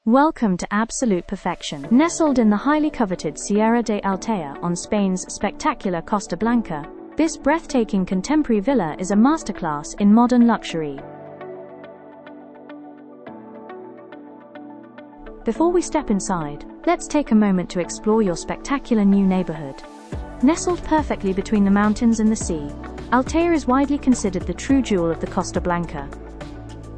Welcome to absolute perfection. Nestled in the highly coveted Sierra de Altea on Spain's spectacular Costa Blanca, this breathtaking contemporary villa is a masterclass in modern luxury. Before we step inside, let's take a moment to explore your spectacular new neighborhood. Nestled perfectly between the mountains and the sea, Altea is widely considered the true jewel of the Costa Blanca.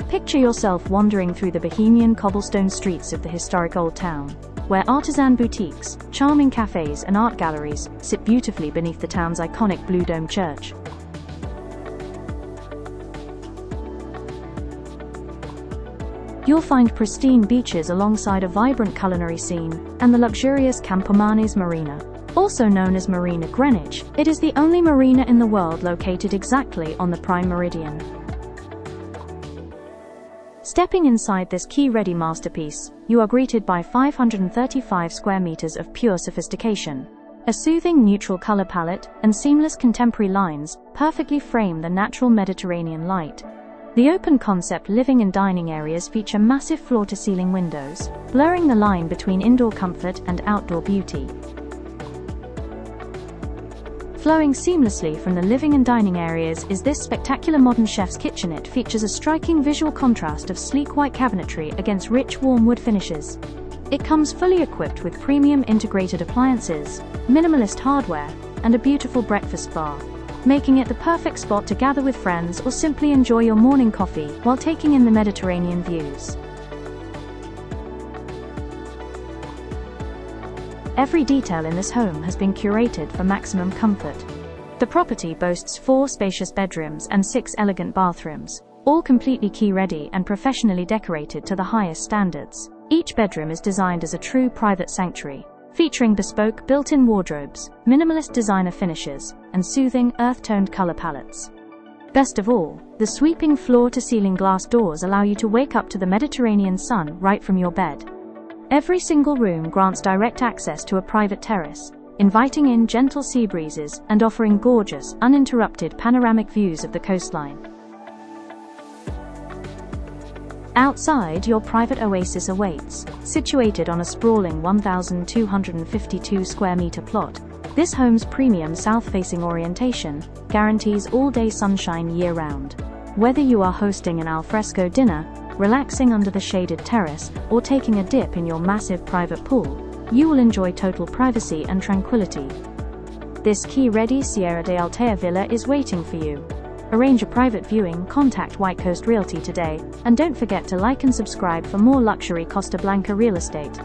Picture yourself wandering through the bohemian cobblestone streets of the historic old town, where artisan boutiques, charming cafes and art galleries sit beautifully beneath the town's iconic Blue Dome Church. You'll find pristine beaches alongside a vibrant culinary scene and the luxurious Campomanes Marina. Also known as Marina Greenwich, it is the only marina in the world located exactly on the prime meridian. Stepping inside this key-ready masterpiece, you are greeted by 535 square meters of pure sophistication. A soothing neutral color palette and seamless contemporary lines perfectly frame the natural Mediterranean light. The open-concept living and dining areas feature massive floor-to-ceiling windows, blurring the line between indoor comfort and outdoor beauty. Flowing seamlessly from the living and dining areas is this spectacular modern chef's kitchen. It features a striking visual contrast of sleek white cabinetry against rich warm wood finishes. It comes fully equipped with premium integrated appliances, minimalist hardware, and a beautiful breakfast bar, making it the perfect spot to gather with friends or simply enjoy your morning coffee while taking in the Mediterranean views. Every detail in this home has been curated for maximum comfort. The property boasts 4 spacious bedrooms and 6 elegant bathrooms, all completely key-ready and professionally decorated to the highest standards. Each bedroom is designed as a true private sanctuary, featuring bespoke built-in wardrobes, minimalist designer finishes, and soothing earth-toned color palettes. Best of all, the sweeping floor-to-ceiling glass doors allow you to wake up to the Mediterranean sun right from your bed. Every single room grants direct access to a private terrace, inviting in gentle sea breezes and offering gorgeous, uninterrupted panoramic views of the coastline. Outside, your private oasis awaits. Situated on a sprawling 1,252 square meter plot, this home's premium south-facing orientation guarantees all-day sunshine year-round. Whether you are hosting an alfresco dinner, relaxing under the shaded terrace, or taking a dip in your massive private pool, you will enjoy total privacy and tranquility. This key-ready Sierra de Altea villa is waiting for you. Arrange a private viewing, contact White Coast Realty today, and don't forget to like and subscribe for more luxury Costa Blanca real estate.